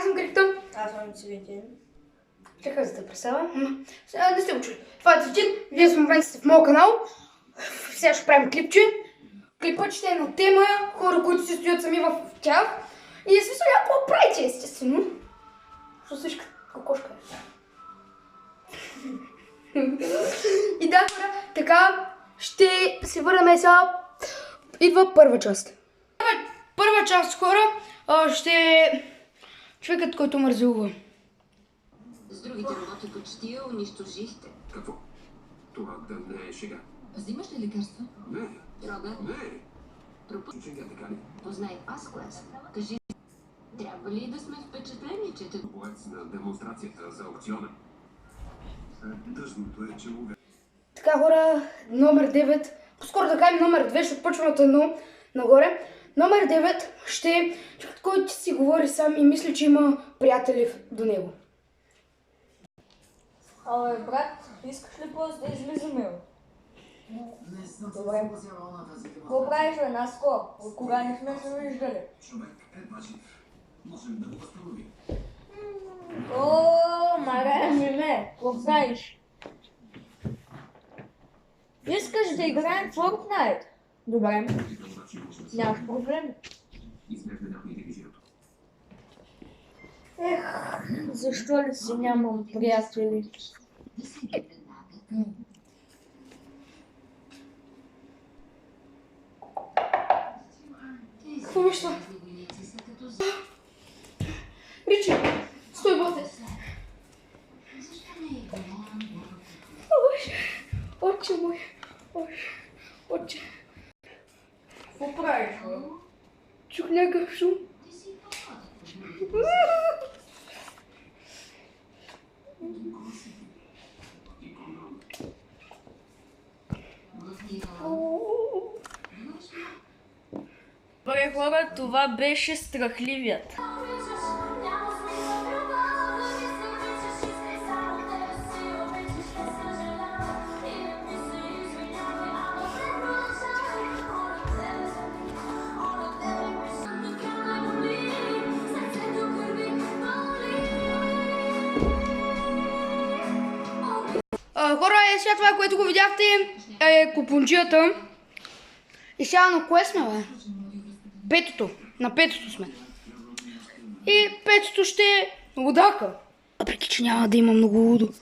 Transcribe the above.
съм Крипто. Аз съм Цветин. Чакай за да представя. Не сте учили. Това е Цветин. Вие в момента сте в моят канал. Сега ще правим клипче. Клипът ще е на тема хора, които се стоят сами в тях. И смисъл някакво правите, естествено. Що всичка кокошка е. И да, хора, така ще се върнем сега. Идва първа част. Първа част, хора, ще е човекът, който мързелува. С другите роботи почти я унищожихте. Какво? Това да не е шега. Взимаш ли лекарства? Не, Дрога? не. Пропусти. Шега, така ли? Познай Пасклас. Кажи, трябва ли да сме впечатлени, че те... Боец на демонстрацията за аукциона. Тъжното е, че му Така, хора, номер 9. По-скоро да кажем номер 2, защото почваме от едно нагоре. Номер 9 ще е човек, който си говори сам и мисли, че има приятели до него. Абе, брат, искаш ли просто да излизаме? Добре. Какво правиш, бе, Наско? От кога не сме се виждали? човек едва жив. Можем да го възстановим. О, Мария Миме, какво правиш? Искаш да играем в Fortnite? Добре, нямаш проблем. Изглежда някой интелигентно. Ех, защо ли си нямам приятели? Какво беше това? Ричи, стой, боте! Отче мой, отче. Какво правиш, бе? Чух някакъв шум. Добре, хора, това беше страхливият. Хора, сега това, което го видяхте, е купунджията. И сега на кое сме, бе? Петото. На петото сме. И петото ще е лудака. Въпреки, че няма да има много лудо.